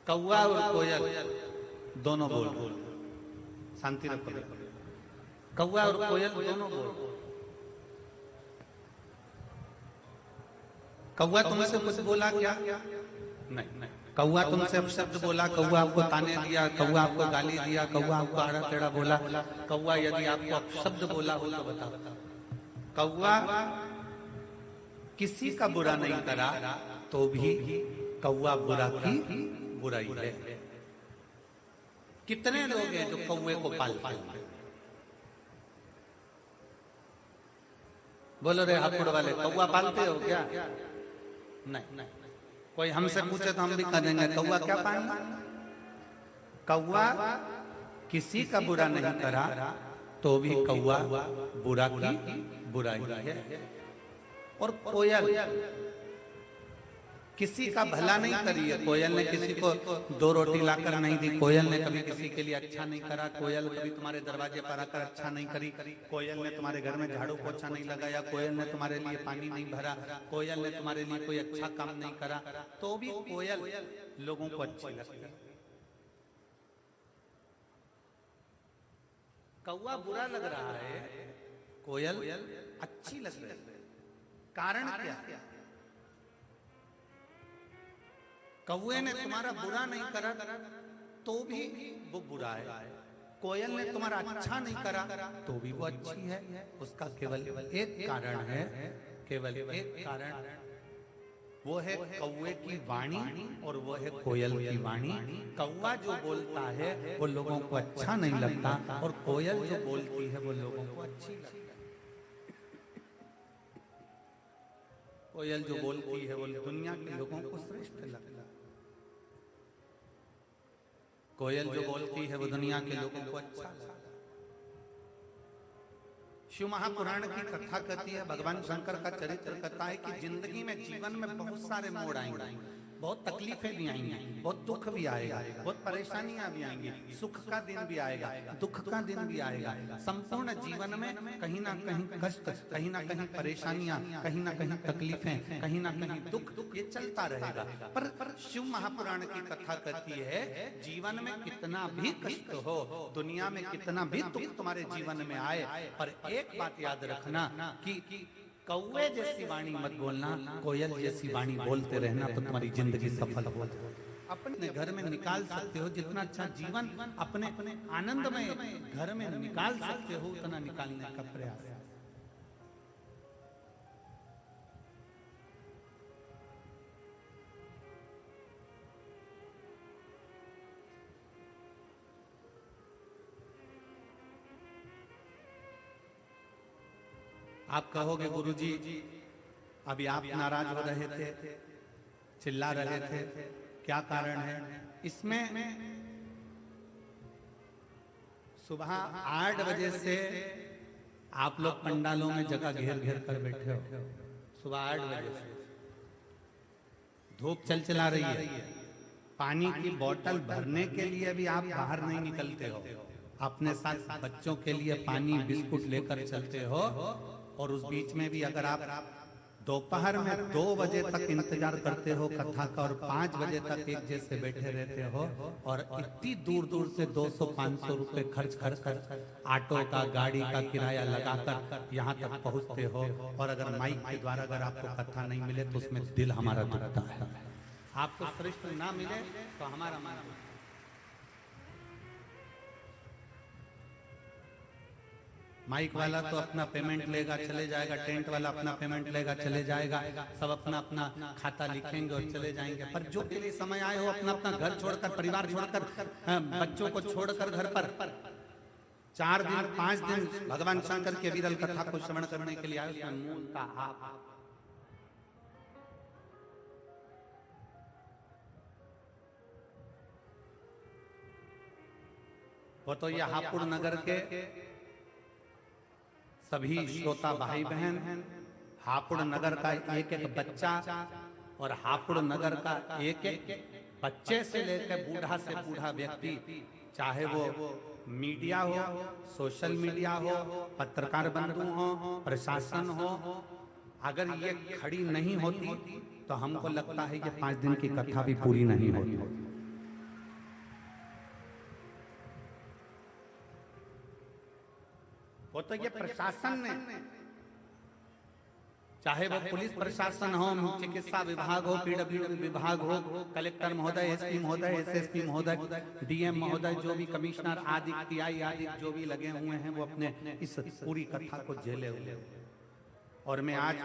कौवा और कोयल दोनों बोल, शांति रखो। कौवा और कोयल दोनों बोल। कौवा तुमसे कुछ बोला क्या? नहीं। कौवा तुमसे अपशब्द बोला, कौवा आपको ताने दिया, कौवा आपको गाली दिया, कौवा आपको आड़ा टेढ़ा बोला? कौवा यदि आपको अपशब्द बोला हो तो बताओ। कौवा किसी का बुरा नहीं करा तो भी कौवा बुरा की बुराई है। कितने लोग हैं जो कौवे को पालते हैं? बोलो रे हापुड़ वाले, कौवा पालते हो क्या? नहीं। कोई हमसे पूछे तो हम भी कह देंगे कौवा क्या पालना। कौवा किसी का बुरा नहीं करा तो भी कौवा बुरा की बुराई है। और कोयल किसी का भला नहीं करी है। कोयल ने किसी को 2 रोटी लाकर नहीं दी, कोयल ने कभी किसी के लिए अच्छा नहीं करा, कोयल कभी तुम्हारे दरवाजे पर आकर अच्छा नहीं करी, कोयल ने तुम्हारे घर में झाड़ू पोछा नहीं लगाया, कोयल ने तुम्हारे लिए पानी नहीं भरा, कोयल ने तुम्हारे लिए कोई अच्छा काम नहीं करा, तो भी कोयल लोगों को अच्छी लगती है। कौवा बुरा लग रहा है, कोयल अच्छी लग रही है। कारण क्या? कौवे ने तुम्हारा बुरा नहीं करा तो भी वो बुरा है, कोयल ने तुम्हारा अच्छा नहीं करा तो भी वो अच्छी है। उसका केवल एक कारण है, केवल एक कारण, वो है कौवे की वाणी और वो है कोयल की वाणी। कौवा जो बोलता है वो लोगों को अच्छा नहीं लगता और कोयल जो बोलती है वो लोगों को अच्छी लगती है। कोयल जो बोलती है वो दुनिया के लोगों को श्रेष्ठ लगता है। कोयल जो बोलती है वो दुनिया के लोगों को अच्छा लगता है। शिव महापुराण की कथा कहती है, भगवान शंकर का चरित्र कहता है कि जिंदगी में, जीवन में बहुत सारे मोड़ आएंगे, बहुत तकलीफें भी आएंगी, बहुत दुख भी आएगा, बहुत परेशानियां भी आएंगी, सुख का दिन भी आएगा, दुख का दिन भी आएगा। संपूर्ण जीवन में कहीं ना कहीं कष्ट, कहीं ना कहीं परेशानियां, कहीं ना कहीं तकलीफें, कहीं ना कहीं दुख, ये चलता रहेगा। पर शिव महापुराण की कथा कहती है, जीवन में कितना भी कष्ट हो, दुनिया में कितना भी दुख तुम्हारे जीवन में आए, पर एक बात याद रखना कि कौवे जैसी वाणी मत बोलना, कोयल जैसी वाणी बोलते रहना तो तुम्हारी जिंदगी सफल हो जाए। अपने घर में निकाल सकते हो जितना अच्छा जीवन अपने आनंद में घर में निकाल सकते हो, उतना निकालने का प्रयास। आप कहोगे गुरुजी अभी आप नाराज हो रहे थे, चिल्ला रहे थे, क्या कारण है? इसमें सुबह 8 बजे से आप लोग पंडालों में जगह घेर घेर कर बैठे हो। सुबह 8 बजे से धूप चला रही है, पानी की बोतल भरने के लिए भी आप बाहर नहीं निकलते हो, अपने साथ बच्चों के लिए पानी बिस्कुट लेकर चलते हो। और उस बीच में भी अगर आप दोपहर में 2 बजे तक इंतजार करते हो कथा का और 5 बजे तक एक जैसे बैठे रहते हो और इतनी दूर दूर से 200-500 रुपए खर्च कर ऑटो का, गाड़ी का किराया लगाकर यहाँ तक पहुँचते हो, और अगर माइक के द्वारा अगर आपको कथा नहीं मिले तो उसमें दिल हमारा दुखता है। आपको श्रेष्ठ ना मिले तो हमारा मन, माइक वाला तो अपना पेमेंट लेगा चले जाएगा, टेंट वाला अपना पेमेंट लेगा चले जाएगा, सब अपना अपना खाता लिखेंगे और चले जाएंगे। पर जो के लिए समय आए हो अपना अपना घर छोड़कर, परिवार छोड़कर, बच्चों को छोड़कर घर पर 4 दिन 5 दिन भगवान शंकर के विरल कथा को श्रवण करने के लिए आए, उसमें मूलता आप। वो तो ये हापुड़ नगर के सभी श्रोता भाई बहन, हापुड़ नगर का एक एक बच्चा और हापुड़ नगर का एक एक बच्चे से लेकर बूढ़ा से बूढ़ा व्यक्ति, चाहे वो मीडिया हो, सोशल मीडिया हो, पत्रकार बंधु हो, प्रशासन हो, अगर ये खड़ी नहीं होती तो हमको लगता है कि 5 दिन की कथा भी पूरी नहीं होती। वो तो ये प्रशासन ने, चाहे वो पुलिस प्रशासन हो, चिकित्सा विभाग हो, पीडब्ल्यूडी विभाग हो, कलेक्टर महोदय, एसपी महोदय, एसएसपी महोदय, डीएम महोदय, जो भी कमिश्नर आदि टीआई आदि जो भी लगे हुए हैं, वो अपने इस पूरी कथा को झेले हुए। और मैं आज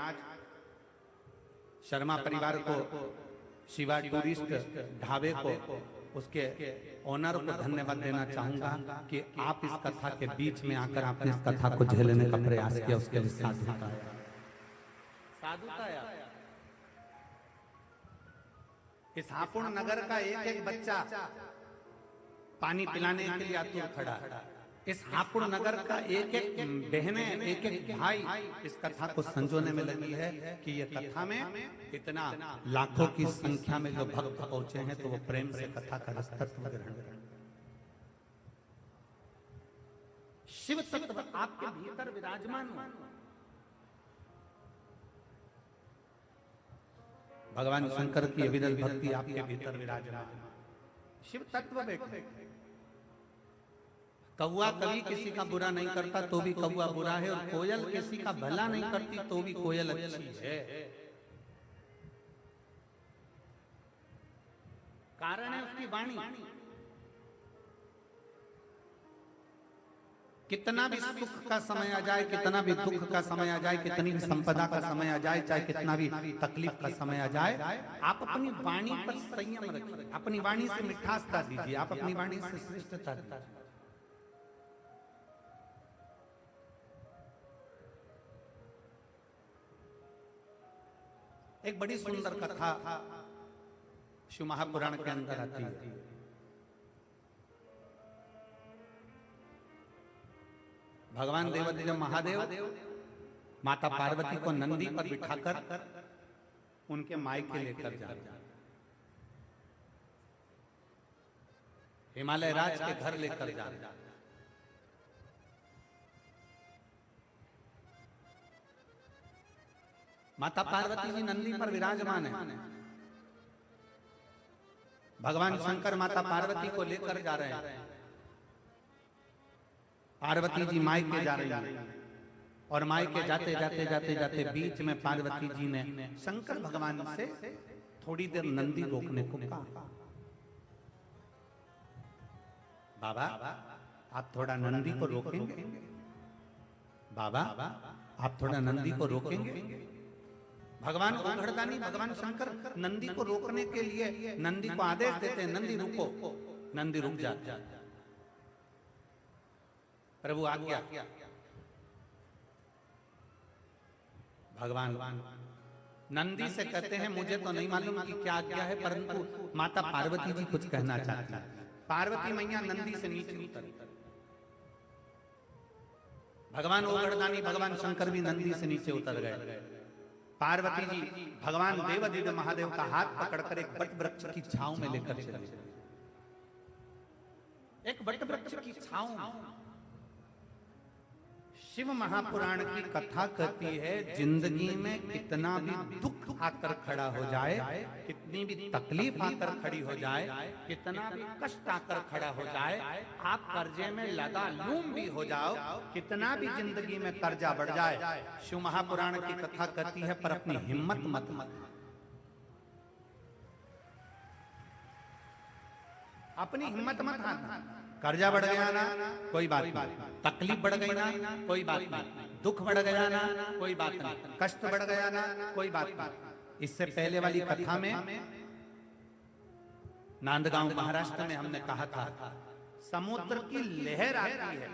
शर्मा परिवार को, शिवा टूरिस्ट ढाबे को, उसके ओनर को धन्यवाद देना चाहूंगा कि आप इस कथा के बीच में आकर आपने इस कथा को झेलने का प्रयास किया, उसके लिए साधुता है, साधुता है। इस हापुड़ नगर का एक एक बच्चा पानी पिलाने के लिए आतुर खड़ा है। इस हापुड़ नगर का एक एक बहने, एक एक भाई इस कथा को संजोने में लगी है कि ये कथा में इतना लाखों की संख्या में जो भक्त पहुंचे हैं, तो वो प्रेम से कथा का रसतत्व ग्रहण करें। शिव तत्व आपके भीतर विराजमान हो, भगवान शंकर की अविरल भक्ति आपके भीतर विराजमान, शिव तत्व बैठे। कौआ कभी किसी का बुरा नहीं करता तो भी कौआ बुरा है, और कोयल किसी का भला नहीं करती तो भी कोयल अच्छी है। कारण है उसकी वाणी। कितना भी सुख का समय आ जाए, कितना भी दुख का समय आ जाए, कितनी भी संपदा का समय आ जाए, चाहे कितना भी तकलीफ का समय आ जाए, आप अपनी वाणी पर संयम रखिए, अपनी वाणी से मिठासता दीजिए, आप अपनी वाणी से श्रेष्ठता दीजिए। एक बड़ी सुंदर कथा शिव महापुराण के अंदर आती है। भगवान देवाधिदेव महादेव माता पार्वती को नंदी पर बिठाकर उनके मायके लेकर जा रहे हैं, हिमालय राज के घर लेकर जा रहे हैं। माता पार्वती जी नंदी पर विराजमान है। भगवान शंकर माता पार्वती को लेकर जा रहे हैं। पार्वती जी मायके जा रही हैं, और मायके जाते जाते जाते जाते बीच में पार्वती जी ने शंकर भगवान से थोड़ी देर नंदी रोकने को कहा। बाबा आप थोड़ा नंदी को रोकेंगे? बाबा आप थोड़ा नंदी को रोकेंगे? भगवान ओघड़दानी, भगवान शंकर नंदी को रोकने के लिए नंदी को आदेश देते हैं, नंदी रुको। नंदी रुक जाता है। प्रभु आज्ञा। भगवान नंदी से कहते हैं मुझे तो नहीं मालूम कि क्या आज्ञा है, परंतु माता पार्वती जी कुछ कहना चाहती है। पार्वती मैया नंदी से नीचे उतरी। भगवान ओघड़दानी, भगवान शंकर भी नंदी से नीचे उतर गए। पार्वती जी भगवान देवाधिदेव महादेव का हाथ पकड़कर एक वट वृक्ष की छांव में लेकर चले। एक वट वृक्ष की छांव। शिव महापुराण की कथा कहती है, जिंदगी में कितना भी दुख आकर खड़ा हो जाए, कितनी भी तकलीफ आकर खड़ी हो जाए, कितना भी कष्ट आकर खड़ा हो जाए, आप कर्जे में लगा लूम भी हो जाओ, कितना भी जिंदगी में कर्जा बढ़ जाए, शिव महापुराण की कथा कहती है, पर अपनी हिम्मत मत अपनी हिम्मत मत हारना। कर्जा बढ़ गया ना, कोई बात नहीं। तकलीफ बढ़ गई ना, कोई बात नहीं। दुख बढ़ गया ना, कोई बात नहीं। कष्ट बढ़ गया ना, कोई बात नहीं। इससे पहले वाली कथा में नांदगांव महाराष्ट्र में हमने कहा था, समुद्र की लहर आती है।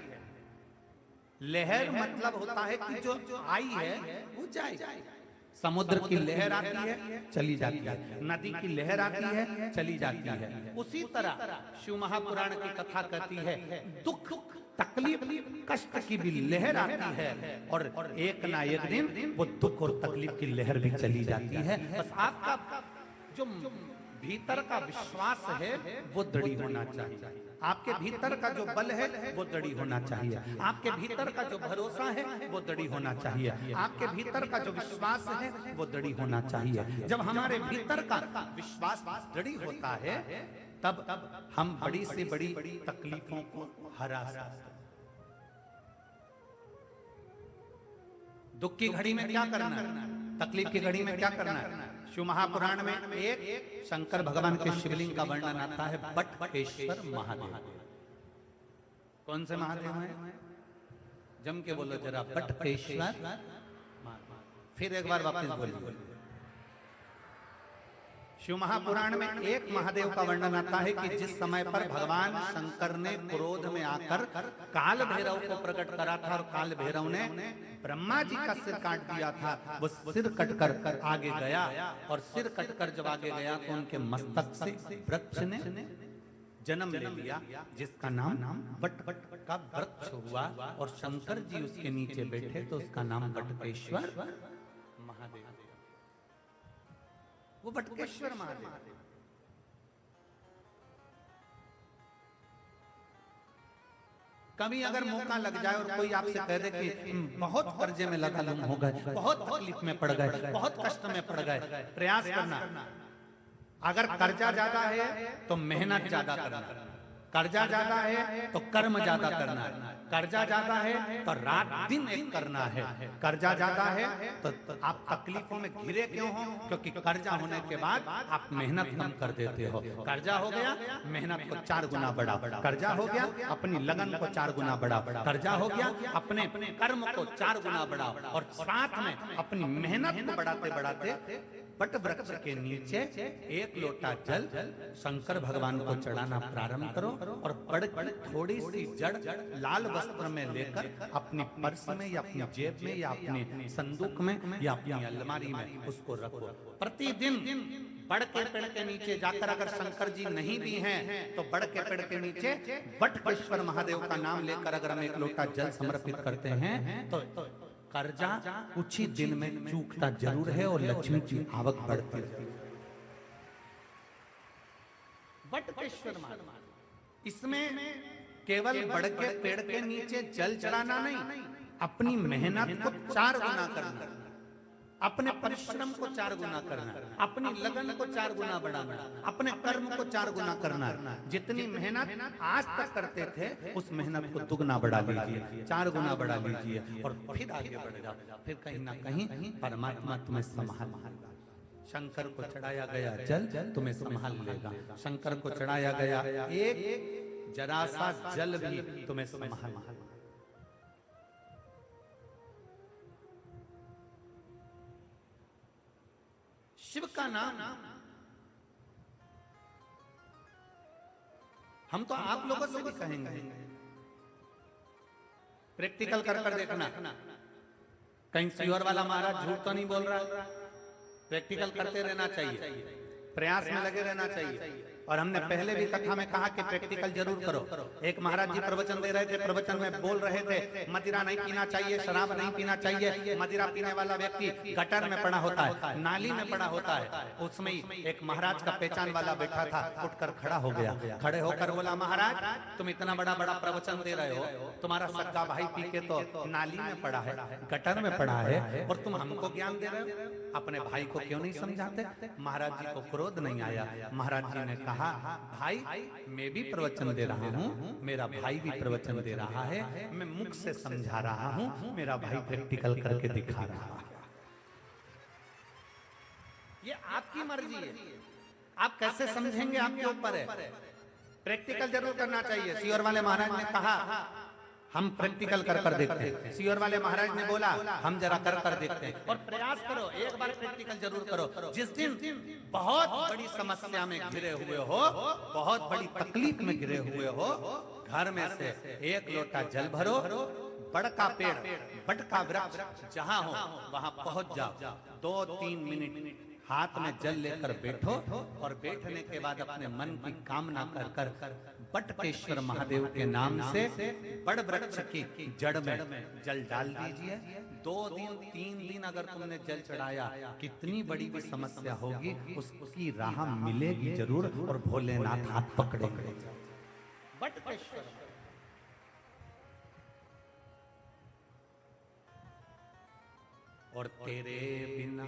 लहर मतलब होता है कि जो आई है वो जाए। समुद्र की लहर आती है, चली जाती है। नदी की लहर आती है, चली जाती है। उसी तरह शिव महापुराण की कथा कहती है, दुख तकलीफ कष्ट की भी लहर आती है, और एक ना एक दिन वो दुख और तकलीफ की लहर भी चली जाती है। बस आपका जो भीतर का विश्वास है वो दृढ़ होना चाहिए। आपके भीतर का जो बल है वो दृढ़ होना चाहिए। आपके भीतर का जो भरोसा है वो दृढ़ होना चाहिए। आपके भीतर का जो विश्वास है वो दृढ़ होना चाहिए। जब हमारे भीतर का विश्वास दृढ़ होता है, तब हम बड़ी से बड़ी तकलीफों को हरा सकते हैं। दुख की घड़ी में क्या करना है, तकलीफ की घड़ी में क्या करना है। शिव महापुराण में एक शंकर भगवान के शिवलिंग का वर्णन आता है, बटकेश्वर महादेव। कौन से महादेव हैं? जम के बोलो जरा, बटकेश्वर। फिर एक बार वापस बोलिए। शिव महापुराण में एक महादेव का वर्णन आता है कि जिस समय पर भगवान शंकर ने क्रोध में आकर काल भैरव को प्रकट करा था और काल भैरव ने ब्रह्मा जी का सिर काट दिया था, वो सिर कटकर आगे गया और सिर कटकर जब आगे गया तो उनके मस्तक से वृक्ष ने जन्म ले लिया, जिसका नाम बट का वृक्ष हुआ और शंकर जी उसके नीचे बैठे तो उसका नाम बटकेश्वर महादेव। वो बटकेश्वर महादेव। कभी अगर मौका लग जाए और कोई आपसे कह दे कि बहुत कर्जे में लगा लुम हो गए, बहुत तकलीफ में पड़ गए, बहुत कष्ट में पड़ गए, प्रयास करना। अगर कर्जा ज्यादा है तो मेहनत ज्यादा करना, कर्जा ज्यादा है तो कर्म ज्यादा करना है, कर्जा ज्यादा है तो रात दिन एक करना है, कर्जा ज्यादा है तो आप तकलीफों में घिरे क्यों हो, क्योंकि कर्जा होने के बाद आप मेहनत कम कर देते हो। कर्जा हो गया, मेहनत को 4 गुना बढ़ा, कर्जा हो गया, अपनी लगन को 4 गुना बढ़ा, कर्जा हो गया, अपने कर्म को 4 गुना बढ़ा और साथ में अपनी मेहनत को बढ़ाते बढ़ाते बट वृक्ष के नीचे 1 लोटा जल शंकर भगवान को चढ़ाना प्रारंभ करो और बड़ थोड़ी सी जड़ लाल वस्त्र में लेकर अपनी पर्स में या अपनी जेब में या अपने संदूक में या अपनी अलमारी में उसको रखो। प्रतिदिन बड़ के पेड़ के नीचे जाकर अगर शंकर जी नहीं भी हैं तो बड़ के पेड़ के नीचे बटकेश्वर महादेव का नाम लेकर अगर हम 1 लोटा जल समर्पित करते हैं तो कर्जा कुछ ही दिन में चूकता जरूर है और लक्ष्मी की आवक बढ़ती है। बटकेश्वर महादेव, इसमें केवल बड़ के पेड़ के नीचे जल चढ़ाना नहीं, अपनी मेहनत को 4 गुना करना, अपने परिश्रम को 4 गुना करना, अपनी लगन को 4 गुना बढ़ाना, अपने कर्म को 4 गुना करना। जितनी मेहनत आज तक करते थे उस मेहनत को दुगना बढ़ा लीजिए, 4 गुना बढ़ा लीजिए और फिर आगे बढ़ जाओ। फिर कहीं ना कहीं परमात्मा तुम्हें संभाल लेगा। शंकर को चढ़ाया गया जल तुम्हें संभाल लेगा, शंकर को चढ़ाया गया एक जरा सा जल भी तुम्हें संभाल लेगा। शिव का नाम हम तो आप लोगों से भी कहेंगे, प्रैक्टिकल कर कर देखना, कहीं सियोर वाला महाराज झूठ तो नहीं बोल रहा। प्रैक्टिकल करते रहना चाहिए, प्रयास में लगे रहना चाहिए। और हमने पहले भी कथा में कहा कि प्रैक्टिकल जरूर करो। एक महाराज जी प्रवचन दे रहे थे, प्रवचन में बोल रहे थे मदिरा नहीं पीना चाहिए, शराब नहीं पीना चाहिए। मदिरा पीने वाला व्यक्ति गटर में पड़ा होता है, नाली में पड़ा होता है। उसमें एक महाराज का पहचान वाला बैठा था, उठकर खड़ा हो गया, खड़े होकर बोला, महाराज तुम इतना बड़ा बड़ा प्रवचन दे रहे हो, तुम्हारा सगा भाई पी के तो नाली में पड़ा है, गटर में पड़ा है, और तुम हमको ज्ञान दे रहे हो, अपने भाई को क्यों नहीं समझाते? महाराज जी को क्रोध नहीं आया। महाराज जी ने कहा, भाई मैं भी प्रवचन दे रहा हूँ, मेरा भाई भी प्रवचन दे रहा है, मैं मुख से समझा रहा हूँ, मेरा भाई प्रैक्टिकल करके दिखा रहा है। ये आपकी मर्जी है, आप कैसे समझेंगे आपके ऊपर है। प्रैक्टिकल जरूर करना चाहिए। सियोर वाले महाराज ने कहा हम प्रैक्टिकल कर कर देखते हैं। सियोर वाले महाराज ने बोला हम जरा कर कर देखते हैं। और प्रयास करो, एक बार प्रैक्टिकल जरूर करो। जिस दिन बहुत बड़ी समस्या में घिरे हुए हो, बहुत बड़ी तकलीफ में घिरे हुए हो, घर में से 1 लोटा जल भरो, बड़ का पेड़, बड़ का वृक्ष जहां हो वहां पहुंच जाओ, 2-3 मिनट हाथ में जल लेकर बैठो और बैठने के बाद अपने मन की कामना कर कर बटकेश्वर महादेव के नाम से बड़ वृक्ष की जड़ में जल डाल दीजिए। 2 दिन 3 दिन अगर तुमने जल चढ़ाया, कितनी बड़ी भी समस्या होगी उसकी राह मिलेगी जरूर, और भोलेनाथ हाथ पकड़ेंगे। बटकेश्वर और तेरे बिना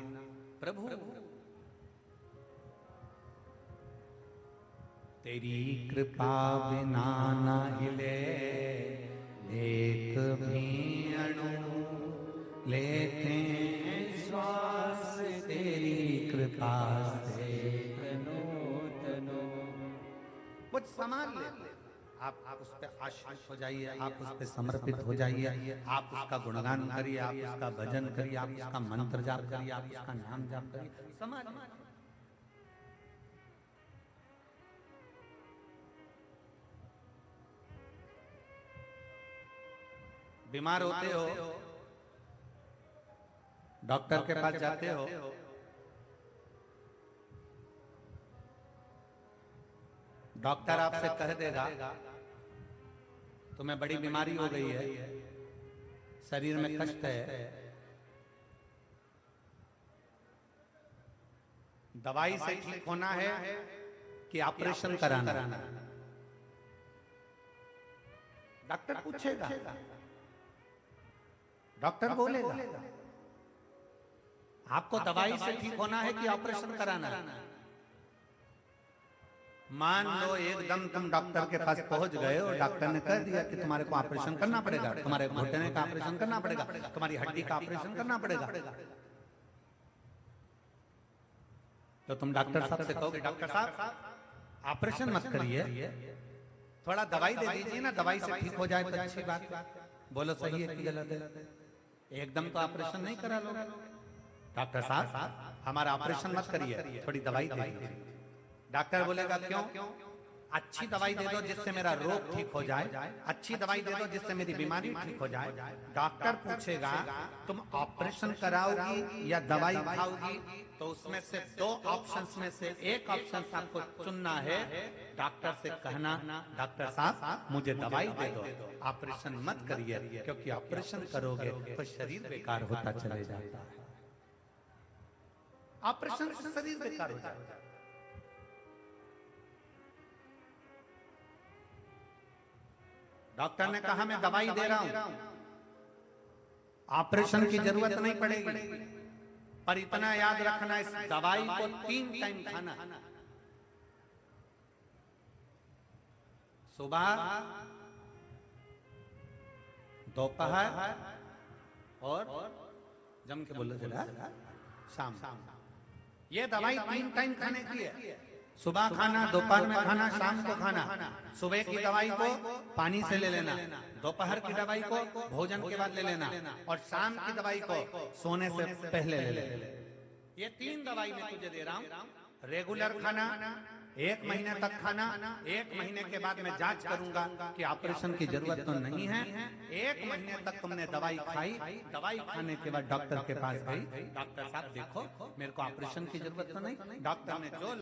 प्रभु तेरी कृपा बिना न हिले एक भी अणु, लेते हैं श्वास तेरी कृपा से तनो तनो। कुछ संभाल ले, आप उस पर आश्रित हो जाइए, आप उस पर समर्पित हो जाइए, आप उसका गुणगान करिए, आप उसका भजन करिए, आप उसका मंत्र जाप करिए, आप उसका नाम जाप करिए, समाज। बीमार होते हो, डॉक्टर के पास जाते हो, डॉक्टर आपसे कह देगा तुम्हें बड़ी बीमारी हो गई है, शरीर में कष्ट है, दवाई से ठीक होना है कि ऑपरेशन कराना। डॉक्टर पूछेगा, डॉक्टर बोलेगा आपको दवाई से ठीक होना है कि ऑपरेशन कराना है। मान लो एकदम तुम डॉक्टर के पास पहुंच गए और डॉक्टर ने कह दिया कि तुम्हारे को ऑपरेशन करना पड़ेगा, तुम्हारे घुटने का ऑपरेशन करना पड़ेगा, तुम्हारी हड्डी का ऑपरेशन करना पड़ेगा, तो तुम डॉक्टर साहब से कहोगे डॉक्टर साहब ऑपरेशन मत करिए, थोड़ा दवाई दे दीजिए ना, दवाई से ठीक हो जाए तो अच्छी बात। बोलो सही है कि गलत है? एकदम तो ऑपरेशन नहीं करा लो। डॉक्टर साहब हमारा ऑपरेशन मत करिए, थोड़ी दवाई दे दीजिए। डॉक्टर बोलेगा क्यों? अच्छी दवाई दे दो जिससे मेरा रोग ठीक हो जाए, अच्छी दवाई दे दो जिससे मेरी बीमारी ठीक हो जाए। डॉक्टर पूछेगा तुम ऑपरेशन कराओगी या दवाई खाओगी, तो उसमें से दो ऑप्शंस में से एक ऑप्शन आपको चुनना है। डॉक्टर से कहना डॉक्टर साहब मुझे दवाई दे दो, ऑपरेशन मत करिए, क्योंकि ऑपरेशन करोगे तो शरीर बेकार होता चले जाता है। ऑपरेशन से शरीर बेकार हो जाता है। डॉक्टर ने कहा मैं दवाई दे रहा हूं, ऑपरेशन की जरूरत नहीं पड़ेगी, पर इतना याद रखना इस दवाई को 3 टाइम खाना, सुबह, दोपहर और जम के बोलो जरा शाम। ये दवाई 3 टाइम खाने की है। सुबह खाना, दोपहर में खाना, शाम को खाना। सुबह की दवाई को पानी से ले लेना, दोपहर की दवाई को भोजन के बाद ले लेना, और शाम की दवाई को सोने से पहले ले लेना। ये 3 दवाई मैं तुझे दे रहा हूं। रेगुलर खाना, 1 महीने तक खाना, 1 महीने के बाद मैं जांच करूंगा कि ऑपरेशन की जरूरत तो नहीं है। 1 महीने तक तुमने दवाई खाई, दवाई खाने के बाद डॉक्टर के पास गई, डॉक्टर साहब देखो मेरे को ऑपरेशन की जरूरत तो नहीं। डॉक्टर ने जो